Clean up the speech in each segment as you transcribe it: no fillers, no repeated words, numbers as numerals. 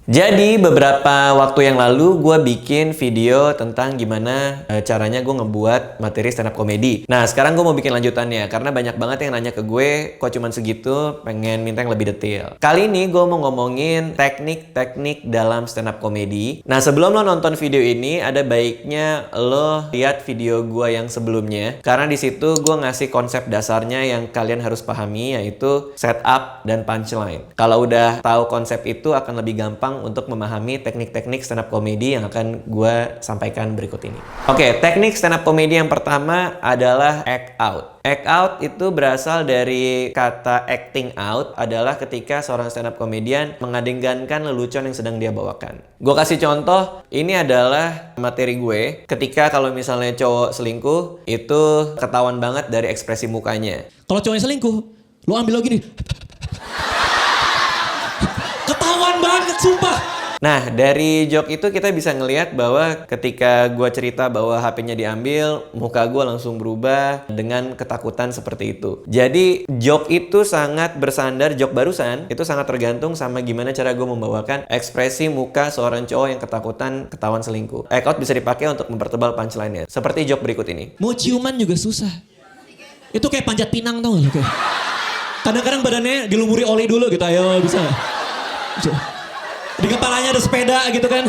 Jadi beberapa waktu yang lalu gue bikin video tentang gimana caranya gue ngebuat materi stand up komedi. Nah sekarang gue mau bikin lanjutannya karena banyak banget yang nanya ke gue kok cuman segitu, pengen minta yang lebih detail. Kali ini gue mau ngomongin teknik-teknik dalam stand up komedi. Nah sebelum lo nonton video ini ada baiknya lo lihat video gue yang sebelumnya karena di situ gue ngasih konsep dasarnya yang kalian harus pahami, yaitu setup dan punchline. Kalau udah tahu konsep itu akan lebih gampang untuk memahami teknik-teknik stand up comedy yang akan gue sampaikan berikut ini. Oke, teknik stand up comedy yang pertama adalah act out. Act out itu berasal dari kata acting out, adalah ketika seorang stand up comedian mengadegankan lelucon yang sedang dia bawakan. Gue kasih contoh, ini adalah materi gue ketika kalau misalnya cowok selingkuh itu ketahuan banget dari ekspresi mukanya. Kalau cowoknya selingkuh, lo ambil lo gini. Ketahuan banget, sumpah. Nah, dari joke itu kita bisa ngelihat bahwa ketika gue cerita bahwa HP-nya diambil, muka gue langsung berubah dengan ketakutan seperti itu. Jadi, joke itu sangat bersandar, joke barusan, itu sangat tergantung sama gimana cara gue membawakan ekspresi muka seorang cowok yang ketakutan ketahuan selingkuh. Act out bisa dipakai untuk mempertebal punchline-nya. Seperti joke berikut ini. Mau ciuman juga susah. Itu kayak panjat pinang tau gak lo? Kadang-kadang badannya dilumuri oli dulu gitu, ayo bisa gak? Di kepalanya ada sepeda gitu kan.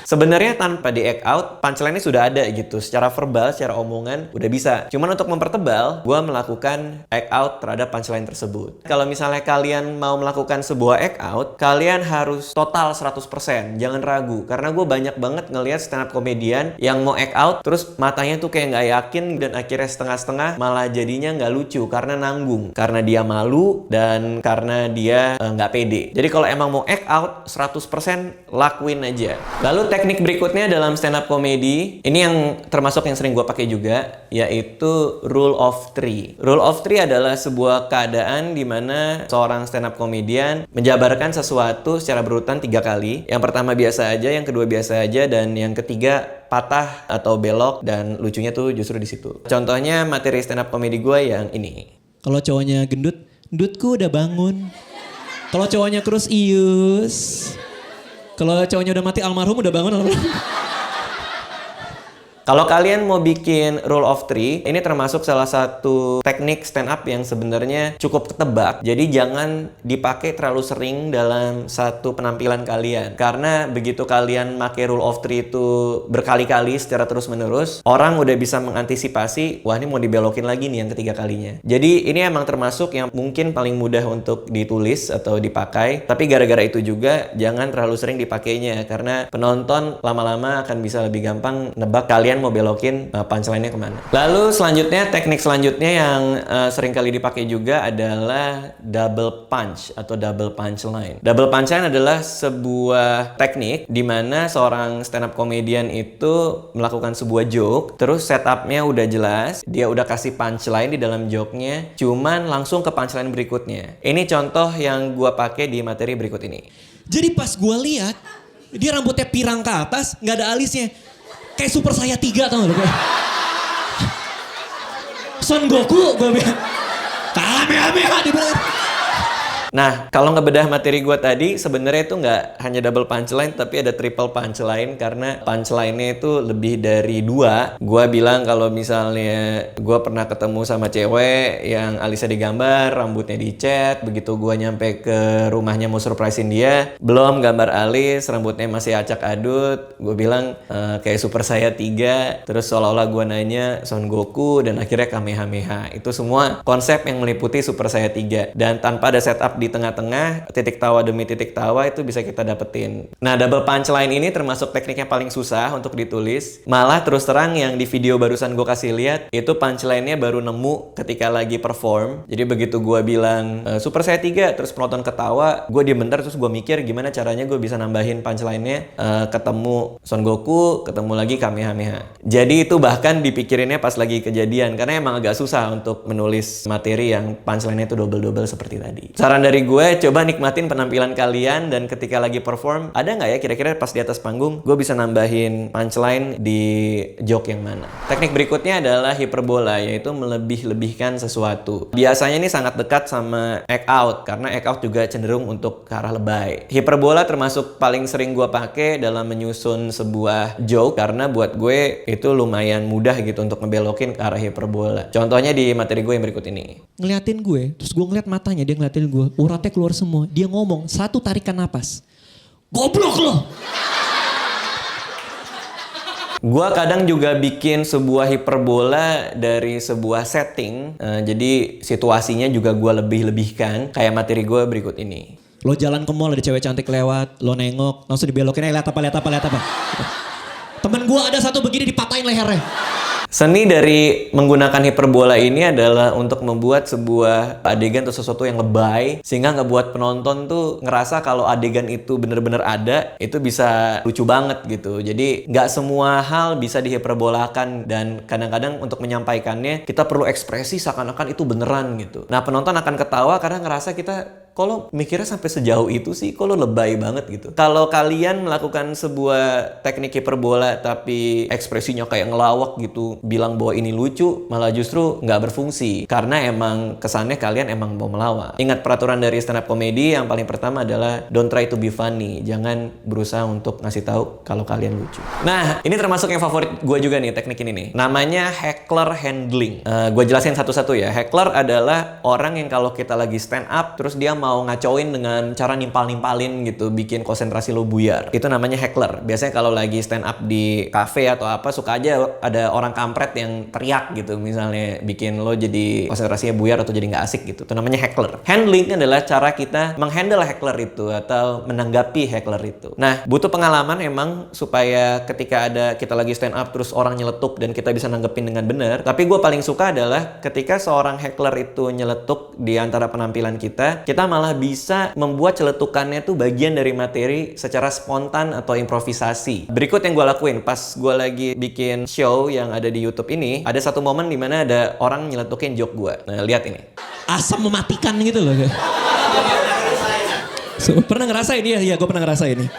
Sebenarnya tanpa di act out, punchline-nya sudah ada gitu. Secara verbal, secara omongan, udah bisa. Cuman untuk mempertebal, gue melakukan act out terhadap punchline tersebut. Kalau misalnya kalian mau melakukan sebuah act out, kalian harus total 100%. Jangan ragu. Karena gue banyak banget ngelihat stand up comedian yang mau act out, terus matanya tuh kayak nggak yakin, dan akhirnya setengah-setengah, malah jadinya nggak lucu karena nanggung. Karena dia malu, dan karena dia nggak pede. Jadi kalau emang mau act out, 100% lakuin aja. Lalu teknik berikutnya dalam stand up comedy, ini yang termasuk yang sering gue pakai juga, yaitu rule of three. Rule of three adalah sebuah keadaan di mana seorang stand up comedian menjabarkan sesuatu secara berurutan 3 kali. Yang pertama biasa aja, yang kedua biasa aja, dan yang ketiga patah atau belok, dan lucunya tuh justru di situ. Contohnya materi stand up comedy gue yang ini. Kalau cowoknya gendut, gendutku udah bangun. Kalau cowoknya kurus, ius. Kalau cowoknya udah mati almarhum, udah bangun almarhum. Kalau kalian mau bikin rule of three, ini termasuk salah satu teknik stand up yang sebenarnya cukup ketebak. Jadi jangan dipakai terlalu sering dalam satu penampilan kalian. Karena begitu kalian pakai rule of three itu berkali-kali secara terus-menerus, orang udah bisa mengantisipasi, wah ini mau dibelokin lagi nih yang ketiga kalinya. Jadi ini emang termasuk yang mungkin paling mudah untuk ditulis atau dipakai. Tapi gara-gara itu juga jangan terlalu sering dipakainya. Karena penonton lama-lama akan bisa lebih gampang nebak kalian mau belokin punchline-nya kemana. Lalu selanjutnya, teknik selanjutnya yang sering kali dipakai juga adalah double punch atau double punchline. Double punchline adalah sebuah teknik di mana seorang stand up comedian itu melakukan sebuah joke, terus setupnya udah jelas, dia udah kasih punchline di dalam joke-nya, cuman langsung ke punchline berikutnya. Ini contoh yang gua pakai di materi berikut ini. Jadi pas gue lihat, dia rambutnya pirang ke atas, nggak ada alisnya. Kayak Super Saya 3 tau gak lo? Son Goku gue bilang. Kamehameha dibilang. Nah, kalau ngebedah materi gue tadi, sebenarnya itu nggak hanya double punchline, tapi ada triple punchline, karena punchline-nya itu lebih dari 2. Gue bilang kalau misalnya gue pernah ketemu sama cewek yang alisnya digambar, rambutnya dicat, begitu gue nyampe ke rumahnya mau surprisein dia, belum gambar alis, rambutnya masih acak adut, gue bilang kayak Super Saya 3, terus seolah-olah gue nanya Son Goku, dan akhirnya Kamehameha. Itu semua konsep yang meliputi Super Saya 3, dan tanpa ada setup di tengah-tengah, titik tawa demi titik tawa itu bisa kita dapetin. Nah, double punchline ini termasuk teknik yang paling susah untuk ditulis. Malah terus terang yang di video barusan gue kasih lihat, itu punchline-nya baru nemu ketika lagi perform. Jadi begitu gue bilang Super Saya 3, terus penonton ketawa, gue diem bentar, terus gue mikir gimana caranya gue bisa nambahin punchline-nya, ketemu Son Goku, ketemu lagi Kamehameha. Jadi itu bahkan dipikirinnya pas lagi kejadian, karena emang agak susah untuk menulis materi yang punchline-nya itu double-double seperti tadi. Saran dari gue, coba nikmatin penampilan kalian dan ketika lagi perform, ada nggak ya kira-kira pas di atas panggung, gue bisa nambahin punchline di joke yang mana. Teknik berikutnya adalah hiperbola, yaitu melebih-lebihkan sesuatu. Biasanya ini sangat dekat sama act out, karena act out juga cenderung untuk ke arah lebay. Hiperbola termasuk paling sering gue pakai dalam menyusun sebuah joke, karena buat gue itu lumayan mudah gitu untuk ngebelokin ke arah hiperbola. Contohnya di materi gue yang berikut ini. Ngeliatin gue, terus gue ngeliat matanya, dia ngeliatin gue, uratnya keluar semua. Dia ngomong, satu tarikan napas. Goblok lo! Gua kadang juga bikin sebuah hiperbola dari sebuah setting. Jadi situasinya juga gua lebih-lebihkan. Kayak materi gua berikut ini. Lo jalan ke mall, ada cewek cantik lewat, lo nengok, langsung dibelokin, lihat apa. Temen gue ada satu begini dipatahin lehernya. Seni dari menggunakan hiperbola ini adalah untuk membuat sebuah adegan atau sesuatu yang lebay, sehingga ngebuat penonton tuh ngerasa kalau adegan itu bener-bener ada, itu bisa lucu banget gitu. Jadi nggak semua hal bisa dihiperbolakan, dan kadang-kadang untuk menyampaikannya kita perlu ekspresi seakan-akan itu beneran gitu. Nah, penonton akan ketawa karena ngerasa kita, kalau mikirnya sampai sejauh itu sih, kalau lebay banget gitu. Kalau kalian melakukan sebuah teknik hiperbola tapi ekspresinya kayak ngelawak gitu, bilang bahwa ini lucu, malah justru nggak berfungsi. Karena emang kesannya kalian emang mau melawak. Ingat peraturan dari stand up comedy, yang paling pertama adalah don't try to be funny. Jangan berusaha untuk ngasih tahu kalau kalian lucu. Nah, ini termasuk yang favorit gue juga nih, teknik ini nih. Namanya heckler handling. Gue jelasin satu-satu ya. Heckler adalah orang yang kalau kita lagi stand up, terus dia mau ngacoin dengan cara nimpal-nimpalin gitu, bikin konsentrasi lo buyar. Itu namanya heckler. Biasanya kalau lagi stand up di cafe atau apa, suka aja ada orang kampret yang teriak gitu, misalnya bikin lo jadi konsentrasinya buyar atau jadi nggak asik gitu. Itu namanya heckler. Handling adalah cara kita menghandle heckler itu atau menanggapi heckler itu. Nah, butuh pengalaman emang supaya ketika ada kita lagi stand up terus orang nyeletuk dan kita bisa nanggepin dengan benar. Tapi gue paling suka adalah ketika seorang heckler itu nyeletuk di antara penampilan kita malah bisa membuat celetukannya tuh bagian dari materi secara spontan atau improvisasi. Berikut yang gue lakuin pas gue lagi bikin show yang ada di YouTube ini, ada satu momen dimana ada orang nyeletukin joke gue. Nah, lihat ini. Asam mematikan gitu loh. Pernah ngerasain? Iya, gue pernah ngerasain ini.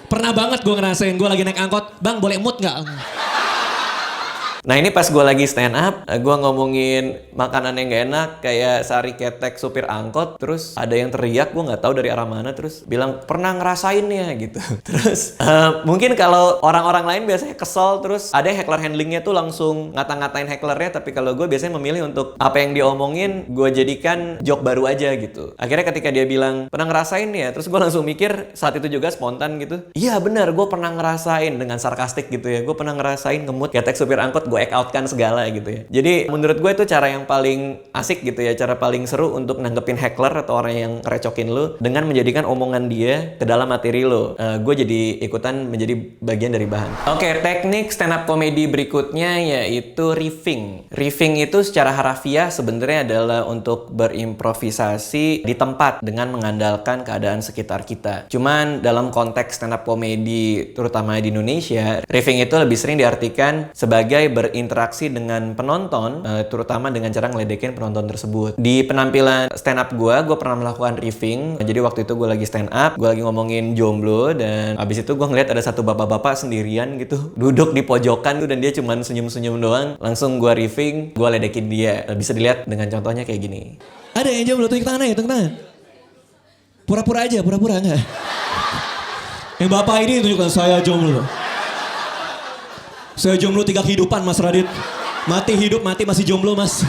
Pernah banget gue ngerasain, gue lagi naik angkot, bang boleh mood nggak? Nah, ini pas gue lagi stand up, gue ngomongin makanan yang gak enak, kayak sari ketek supir angkot, terus ada yang teriak, gue nggak tahu dari arah mana, terus bilang pernah ngerasain ya gitu. Terus mungkin kalau orang-orang lain biasanya kesel, terus ada yang heckler handlingnya tuh langsung ngata-ngatain hecklernya, tapi kalau gue biasanya memilih untuk apa yang diomongin gue jadikan joke baru aja gitu. Akhirnya ketika dia bilang pernah ngerasain ya, terus gue langsung mikir saat itu juga spontan gitu, iya benar, gue pernah ngerasain, dengan sarkastik gitu ya, gue pernah ngerasain ngemut ketek supir angkot, gue act out kan segala gitu ya. Jadi menurut gue itu cara yang paling asik gitu ya, cara paling seru untuk nanggepin heckler atau orang yang ngerecokin lo dengan menjadikan omongan dia ke dalam materi lo. Gue jadi ikutan menjadi bagian dari bahan. Oke, teknik stand up comedy berikutnya yaitu riffing. Riffing itu secara harafiah sebenarnya adalah untuk berimprovisasi di tempat dengan mengandalkan keadaan sekitar kita. Cuman dalam konteks stand up comedy terutama di Indonesia, riffing itu lebih sering diartikan sebagai berinteraksi dengan penonton, terutama dengan cara ngeledekin penonton tersebut. Di penampilan stand up gue pernah melakukan riffing. Jadi waktu itu gue lagi stand up, gue lagi ngomongin jomblo, dan abis itu gue ngeliat ada satu bapak-bapak sendirian gitu, duduk di pojokan tuh, dan dia cuman senyum-senyum doang. Langsung gue riffing, gue ledekin dia. Bisa dilihat dengan contohnya kayak gini. Ada yang jomblo, tunjuk tangan aja, tunjuk tangan. Pura-pura aja, pura-pura enggak. Yang bapak ini tunjukkan, saya jomblo. Saya jomblo 3 kehidupan Mas Radit. Mati hidup, mati masih jomblo Mas.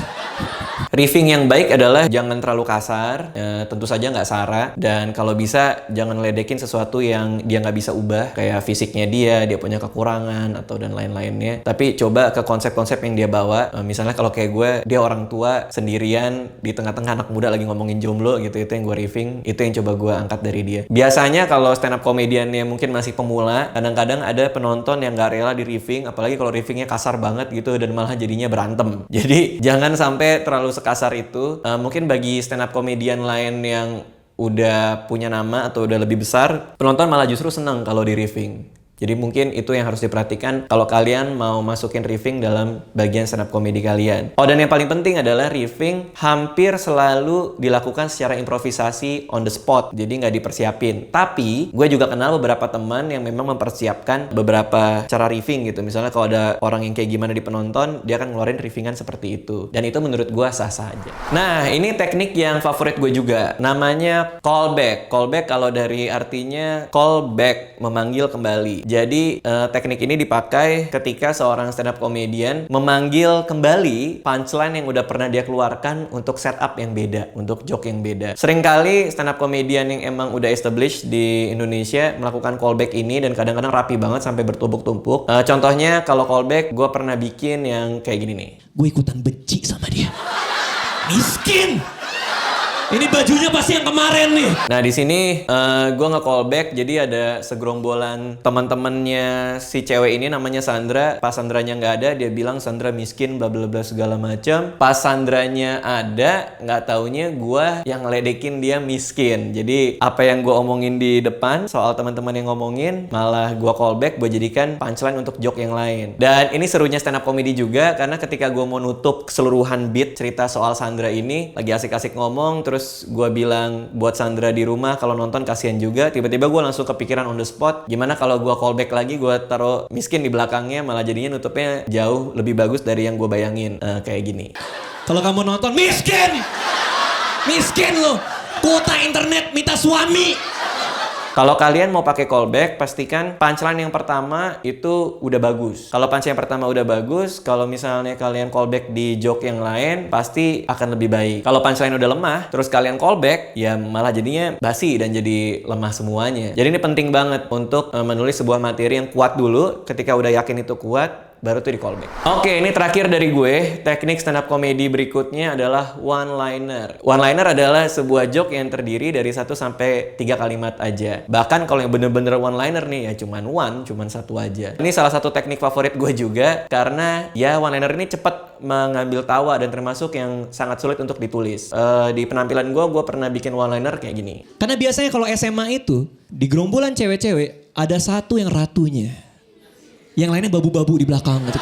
Riffing yang baik adalah jangan terlalu kasar, tentu saja nggak sara, dan kalau bisa jangan ledekin sesuatu yang dia nggak bisa ubah, kayak fisiknya dia punya kekurangan atau dan lain-lainnya. Tapi coba ke konsep-konsep yang dia bawa. Misalnya kalau kayak gue, dia orang tua sendirian di tengah-tengah anak muda lagi ngomongin jomblo gitu, itu yang gue riffing, itu yang coba gue angkat dari dia. Biasanya kalau stand up komediannya mungkin masih pemula, kadang-kadang ada penonton yang nggak rela di riffing, apalagi kalau riffingnya kasar banget gitu dan malah jadinya berantem. Jadi jangan sampai terlalu kasar itu. Mungkin bagi stand up comedian lain yang udah punya nama atau udah lebih besar, penonton malah justru senang kalau di riffing. Jadi mungkin itu yang harus diperhatikan kalau kalian mau masukin riffing dalam bagian stand up comedy kalian. Oh, dan yang paling penting adalah riffing hampir selalu dilakukan secara improvisasi on the spot, jadi nggak dipersiapin. Tapi gue juga kenal beberapa teman yang memang mempersiapkan beberapa cara riffing gitu. Misalnya kalau ada orang yang kayak gimana di penonton, dia akan ngeluarin riffingan seperti itu. Dan itu menurut gue sah-sah aja. Nah, ini teknik yang favorit gue juga. Namanya callback. Callback kalau dari artinya callback, memanggil kembali. Jadi teknik ini dipakai ketika seorang stand up comedian memanggil kembali punchline yang udah pernah dia keluarkan untuk setup yang beda, untuk joke yang beda. Seringkali stand up comedian yang emang udah established di Indonesia melakukan callback ini dan kadang-kadang rapi banget sampai bertumpuk-tumpuk. Contohnya kalau callback, gue pernah bikin yang kayak gini nih. Gue ikutan benci sama dia. Miskin. Ini bajunya pasti yang kemarin nih. Nah di sini gue nge-callback, jadi ada segerombolan teman-temannya si cewek ini namanya Sandra. Pas Sandranya nggak ada, dia bilang Sandra miskin, bla bla bla segala macam. Pas Sandranya ada, nggak taunya gue yang ngeledekin dia miskin. Jadi apa yang gue omongin di depan soal teman-teman yang ngomongin, malah gue callback, gue jadikan punchline untuk joke yang lain. Dan ini serunya stand up comedy juga, karena ketika gue mau nutup keseluruhan beat cerita soal Sandra ini, lagi asik-asik ngomong, terus gue bilang buat Sandra di rumah kalau nonton kasihan juga, tiba-tiba gue langsung kepikiran on the spot, gimana kalau gue callback lagi, gue taruh miskin di belakangnya, malah jadinya nutupnya jauh lebih bagus dari yang gue bayangin. Kayak gini. Kalau kamu nonton, miskin! Miskin lo! Kuota internet minta suami! Kalau kalian mau pakai callback, pastikan punchline yang pertama itu udah bagus. Kalau punchline yang pertama udah bagus, kalau misalnya kalian callback di joke yang lain, pasti akan lebih baik. Kalau punchline udah lemah, terus kalian callback, ya malah jadinya basi dan jadi lemah semuanya. Jadi ini penting banget untuk menulis sebuah materi yang kuat dulu. Ketika udah yakin itu kuat, baru tuh di callback. Oke, ini terakhir dari gue. Teknik stand up comedy berikutnya adalah one-liner. One-liner adalah sebuah joke yang terdiri dari 1 sampai 3 kalimat aja. Bahkan kalau yang bener-bener one-liner nih, ya cuman satu aja. Ini salah satu teknik favorit gue juga, karena ya one-liner ini cepat mengambil tawa dan termasuk yang sangat sulit untuk ditulis. Di penampilan gue pernah bikin one-liner kayak gini. Karena biasanya kalau SMA itu, di gerombolan cewek-cewek, ada satu yang ratunya. Yang lainnya babu-babu di belakang gitu.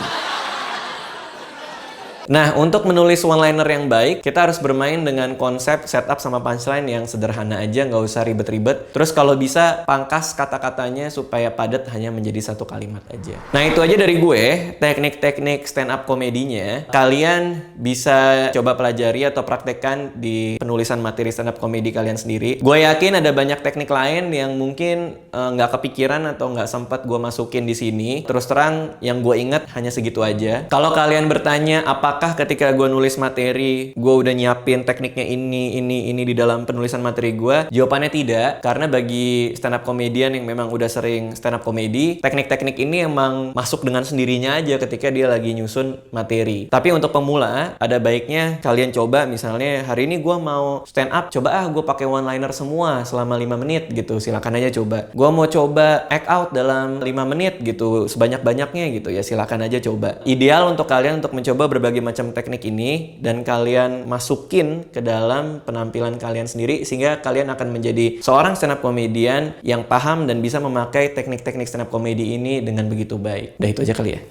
Nah, untuk menulis one-liner yang baik, kita harus bermain dengan konsep setup sama punchline yang sederhana aja, nggak usah ribet-ribet. Terus kalau bisa, pangkas kata-katanya supaya padat hanya menjadi 1 kalimat aja. Nah, itu aja dari gue, teknik-teknik stand-up komedinya. Kalian bisa coba pelajari atau praktekkan di penulisan materi stand-up komedi kalian sendiri. Gue yakin ada banyak teknik lain yang mungkin nggak kepikiran atau nggak sempat gue masukin di sini. Terus terang, yang gue ingat hanya segitu aja. Kalau kalian bertanya, apakah ketika gue nulis materi, gue udah nyiapin tekniknya ini di dalam penulisan materi gue? Jawabannya tidak, karena bagi stand up comedian yang memang udah sering stand up comedy, teknik-teknik ini emang masuk dengan sendirinya aja ketika dia lagi nyusun materi. Tapi untuk pemula, ada baiknya kalian coba, misalnya hari ini gue mau stand up, coba gue pakai one-liner semua selama 5 menit gitu, silakan aja coba. Gue mau coba act out dalam 5 menit gitu, sebanyak-banyaknya gitu ya, silakan aja coba. Ideal untuk kalian untuk mencoba berbagai macam teknik ini dan kalian masukin ke dalam penampilan kalian sendiri, sehingga kalian akan menjadi seorang stand up comedian yang paham dan bisa memakai teknik-teknik stand up comedy ini dengan begitu baik. Udah itu aja kali ya.